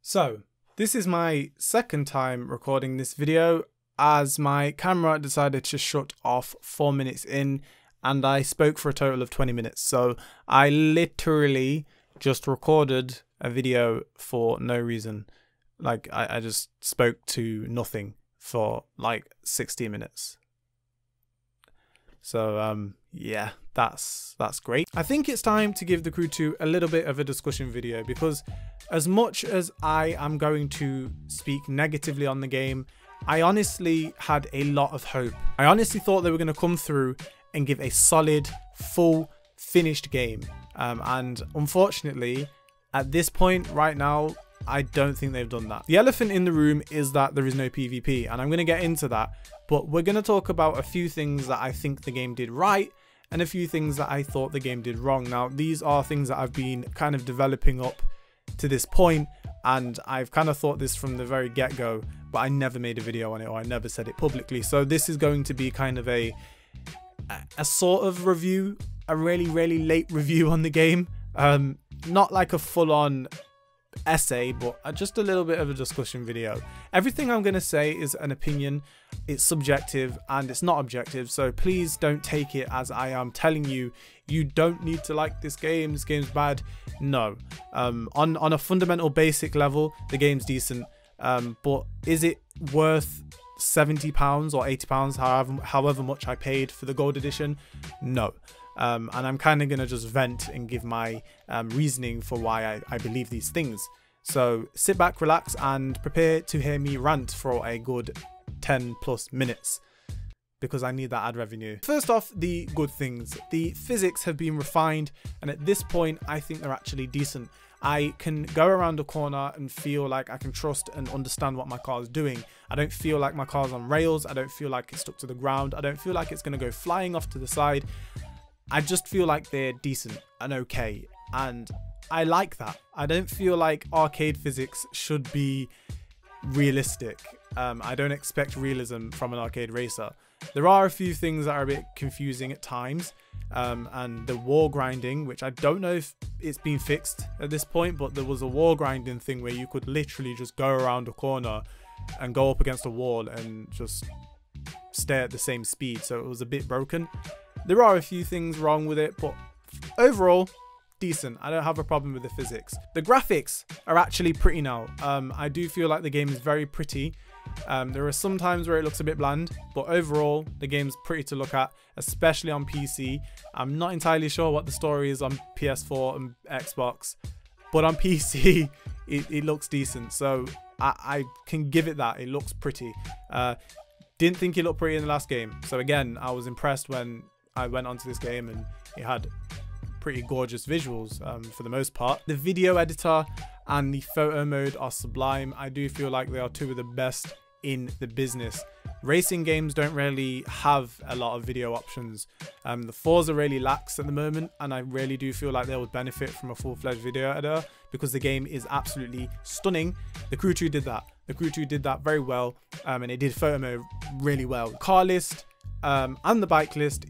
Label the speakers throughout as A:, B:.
A: So, this is my second time recording this video as my camera decided to shut off 4 minutes in and I spoke for a total of 20 minutes. So I literally just recorded a video for no reason. Like I just spoke to nothing for like 60 minutes. So yeah, that's great. I think it's time to give the Crew 2 a little bit of a discussion video, because as much as I am going to speak negatively on the game, I honestly had a lot of hope. I honestly thought they were going to come through and give a solid, full, finished game. And unfortunately, at this point right now, I don't think they've done that. The elephant in the room is that there is no PvP, and I'm going to get into that. But we're going to talk about a few things that I think the game did right and a few things that I thought the game did wrong. Now, these are things that I've been kind of developing up to this point, and I've kind of thought this from the very get-go, but I never made a video on it, or I never said it publicly. So this is going to be kind of a sort of review, a really late review on the game. Not like a full-on essay, but just a little bit of a discussion video. Everything I'm going to say is an opinion. It's subjective and it's not objective, so please don't take it as I am telling you you don't need to like this game's bad. No, on a fundamental basic level the game's decent, but is it worth £70 or £80, however much I paid for the gold edition? No. And I'm kind of going to just vent and give my reasoning for why I believe these things. So sit back, relax, and prepare to hear me rant for a good 10 plus minutes, because I need that ad revenue. First off, the good things. The physics have been refined, and at this point I think they're actually decent. I can go around a corner and feel like I can trust and understand what my car is doing. I don't feel like my car's on rails. I don't feel like it's stuck to the ground. I don't feel like it's going to go flying off to the side. I just feel like they're decent and okay, and I like that. I don't feel like arcade physics should be realistic. I don't expect realism from an arcade racer. There are a few things that are a bit confusing at times, and the wall grinding, which I don't know if it's been fixed at this point, but there was a wall grinding thing where you could literally just go around a corner and go up against a wall and just stay at the same speed, so it was a bit broken. There are a few things wrong with it, but overall, decent. I don't have a problem with the physics. The graphics are actually pretty now. I do feel like the game is very pretty. There are some times where it looks a bit bland, but overall, the game's pretty to look at, especially on PC. I'm not entirely sure what the story is on PS4 and Xbox, but on PC, it looks decent. So I can give it that. It looks pretty. Didn't think it looked pretty in the last game. So again, I was impressed when I went onto this game and it had pretty gorgeous visuals for the most part. The video editor and the photo mode are sublime. I do feel like they are two of the best in the business. Racing games don't really have a lot of video options. The Forza really lacks at the moment, and I really do feel like they would benefit from a full-fledged video editor, because the game is absolutely stunning. The Crew 2 did that. The Crew 2 did that very well, and it did photo mode really well. Car list and the bike list,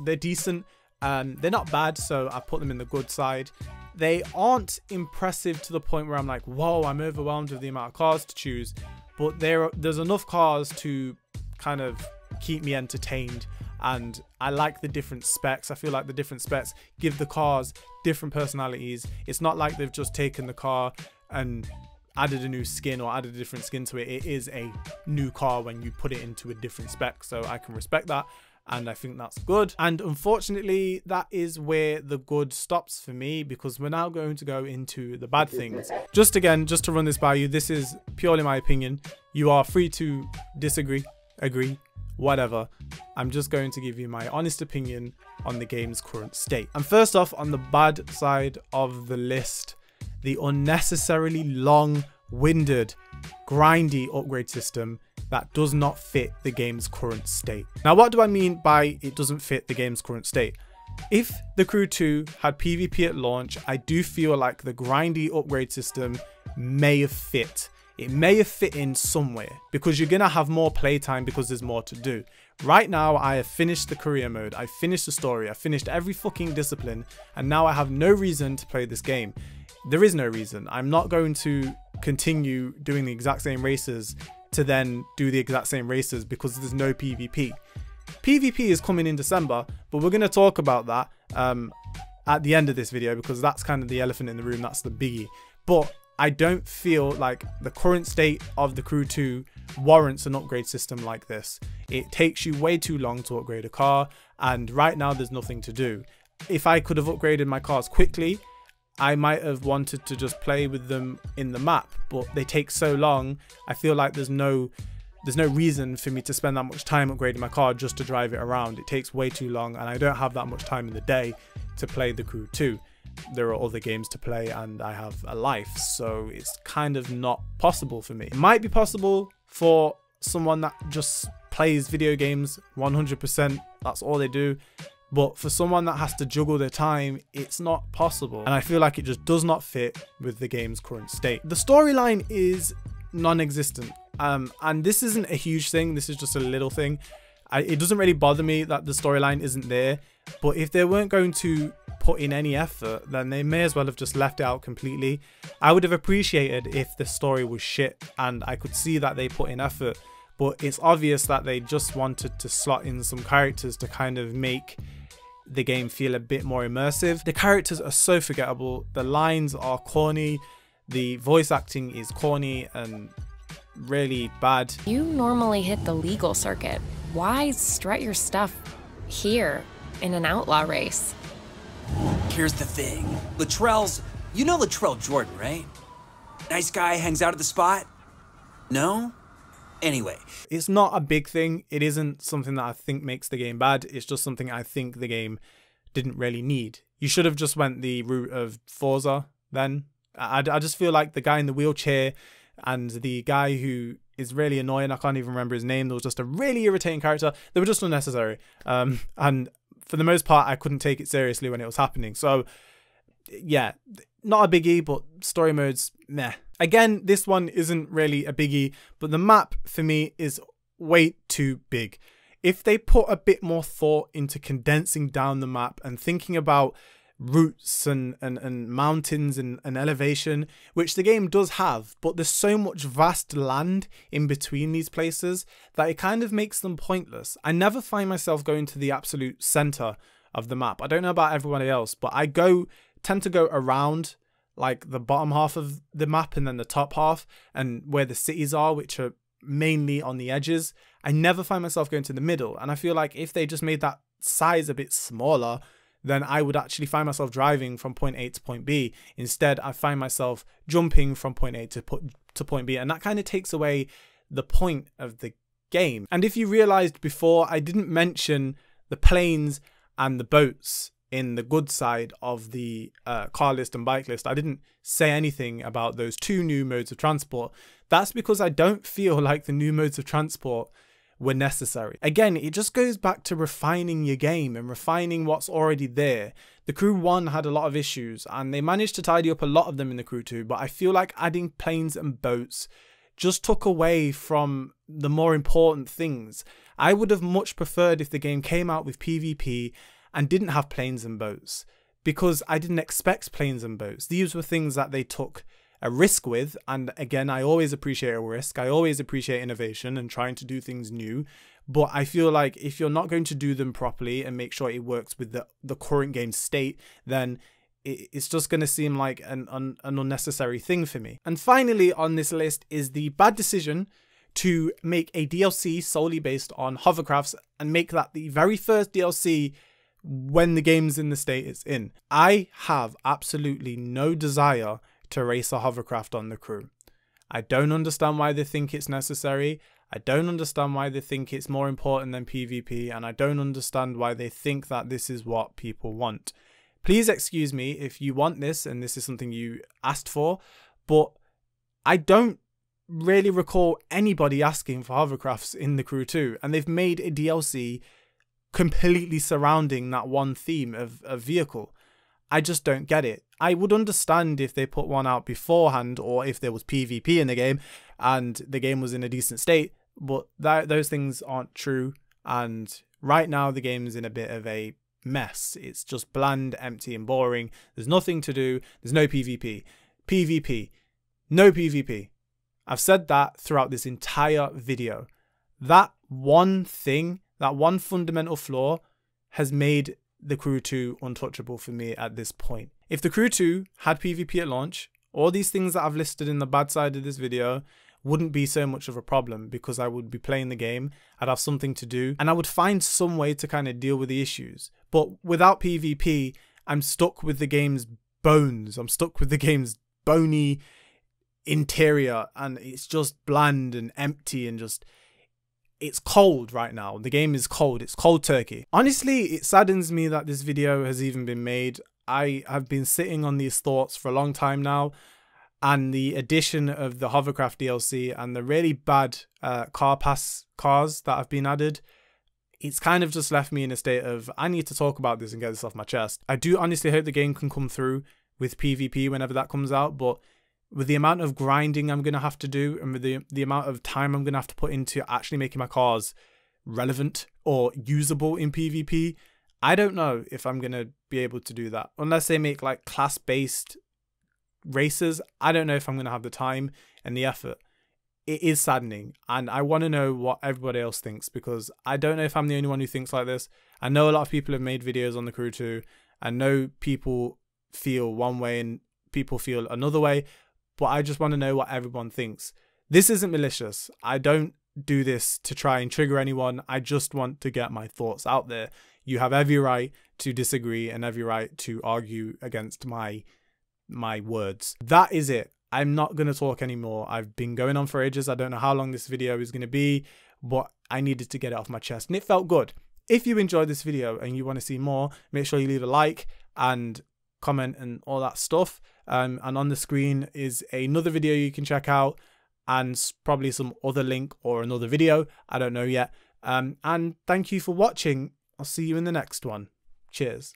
A: they're decent. They're not bad, so I put them in the good side. They aren't impressive to the point where I'm like, whoa, I'm overwhelmed with the amount of cars to choose, but there's enough cars to kind of keep me entertained, and I like the different specs. I feel like the different specs give the cars different personalities. It's not like they've just taken the car and added a new skin or added a different skin to it. It is a new car when you put it into a different spec, so I can respect that, and I think that's good. And unfortunately, that is where the good stops for me, because we're now going to go into the bad things. Just to run this by you, this is purely my opinion. You are free to disagree, agree, whatever. I'm just going to give you my honest opinion on the game's current state. And first off, on the bad side of the list, the unnecessarily long-winded, grindy upgrade system that does not fit the game's current state. Now, what do I mean by it doesn't fit the game's current state? If the Crew 2 had PvP at launch, I do feel like the grindy upgrade system may have fit. It may have fit in somewhere, because you're going to have more playtime because there's more to do. Right now, I have finished the career mode, I finished the story, I finished every fucking discipline, and now I have no reason to play this game. There is no reason. I'm not going to continue doing the exact same races to then do the exact same races because there's no PvP. PvP is coming in December, but we're going to talk about that at the end of this video because that's kind of the elephant in the room, that's the biggie. But I don't feel like the current state of the Crew 2 warrants an upgrade system like this. It takes you way too long to upgrade a car, and right now there's nothing to do. If I could have upgraded my cars quickly, I might have wanted to just play with them in the map, but they take so long. I feel like there's no reason for me to spend that much time upgrading my car just to drive it around. It takes way too long, and I don't have that much time in the day to play the Crew 2. There are other games to play and I have a life, so it's kind of not possible for me. It might be possible for someone that just plays video games 100%, that's all they do, but for someone that has to juggle their time, it's not possible, and I feel like it just does not fit with the game's current state. The storyline is non-existent, and this isn't a huge thing, this is just a little thing. It doesn't really bother me that the storyline isn't there, but if they weren't going to put in any effort, then they may as well have just left it out completely. I would have appreciated if the story was shit and I could see that they put in effort, but it's obvious that they just wanted to slot in some characters to kind of make the game feel a bit more immersive. The characters are so forgettable, the lines are corny, the voice acting is corny and really bad.
B: You normally hit the legal circuit. Why strut your stuff here in an outlaw race?
C: Here's the thing. Latrell's... You know Latrell Jordan, right? Nice guy, hangs out at the spot? No? Anyway.
A: It's not a big thing. It isn't something that I think makes the game bad. It's just something I think the game didn't really need. You should have just went the route of Forza then. I just feel like the guy in the wheelchair and the guy who is really annoying, I can't even remember his name, there was just a really irritating character. They were just unnecessary. And for the most part, I couldn't take it seriously when it was happening. So yeah, not a biggie, but story modes, meh. Again, this one isn't really a biggie, but the map for me is way too big. If they put a bit more thought into condensing down the map and thinking about routes and mountains and elevation, which the game does have, but there's so much vast land in between these places that it kind of makes them pointless. I never find myself going to the absolute center of the map. I don't know about everybody else, but I tend to go around like the bottom half of the map and then the top half and where the cities are, which are mainly on the edges. I never find myself going to the middle, and I feel like if they just made that size a bit smaller, then I would actually find myself driving from point A to point B. Instead, I find myself jumping from point A to point B, and that kind of takes away the point of the game. And if you realized before, I didn't mention the planes and the boats in the good side of the car list and bike list. I didn't say anything about those two new modes of transport. That's because I don't feel like the new modes of transport were necessary. Again, it just goes back to refining your game and refining what's already there. The Crew 1 had a lot of issues and they managed to tidy up a lot of them in the Crew 2, but I feel like adding planes and boats just took away from the more important things. I would have much preferred if the game came out with PvP and didn't have planes and boats, because I didn't expect planes and boats. These were things that they took a risk with, and again, I always appreciate a risk. I always appreciate innovation and trying to do things new, but I feel like if you're not going to do them properly and make sure it works with the current game state, then it's just going to seem like an unnecessary thing for me. And finally on this list is the bad decision to make a DLC solely based on hovercrafts and make that the very first DLC when the game's in the state it's in. I have absolutely no desire to race a hovercraft on the Crew. I don't understand why they think it's necessary. I don't understand why they think it's more important than PvP, and I don't understand why they think that this is what people want. Please excuse me if you want this and this is something you asked for, but I don't really recall anybody asking for hovercrafts in the Crew 2, and they've made a DLC completely surrounding that one theme of a vehicle. I just don't get it. I would understand if they put one out beforehand, or if there was PvP in the game and the game was in a decent state, but those things aren't true, and right now the game's in a bit of a mess. It's just bland, empty and boring. There's nothing to do. There's no PvP. PvP. No PvP. I've said that throughout this entire video. That one thing, that one fundamental flaw has made the Crew 2 untouchable for me at this point. If the Crew 2 had PvP at launch, all these things that I've listed in the bad side of this video wouldn't be so much of a problem, because I would be playing the game, I'd have something to do, and I would find some way to kind of deal with the issues. But without PvP, I'm stuck with the game's bones. I'm stuck with the game's bony interior, and it's just bland and empty and just, it's cold right now. The game is cold. It's cold turkey. Honestly, it saddens me that this video has even been made. I have been sitting on these thoughts for a long time now, and the addition of the Hovercraft DLC and the really bad car pass cars that have been added, it's kind of just left me in a state of, I need to talk about this and get this off my chest. I do honestly hope the game can come through with PvP whenever that comes out, but with the amount of grinding I'm going to have to do, and with the amount of time I'm going to have to put into actually making my cars relevant or usable in PvP, I don't know if I'm going to be able to do that. Unless they make like class-based races, I don't know if I'm going to have the time and the effort. It is saddening, and I want to know what everybody else thinks, because I don't know if I'm the only one who thinks like this. I know a lot of people have made videos on the Crew 2. I know people feel one way and people feel another way, but I just want to know what everyone thinks. This isn't malicious. I don't do this to try and trigger anyone. I just want to get my thoughts out there. You have every right to disagree and every right to argue against my words. That is it. I'm not going to talk anymore. I've been going on for ages. I don't know how long this video is going to be, but I needed to get it off my chest, and it felt good. If you enjoyed this video and you want to see more, make sure you leave a like and comment and all that stuff. And on the screen is another video you can check out, and probably some other link or another video. I don't know yet. And thank you for watching. I'll see you in the next one. Cheers.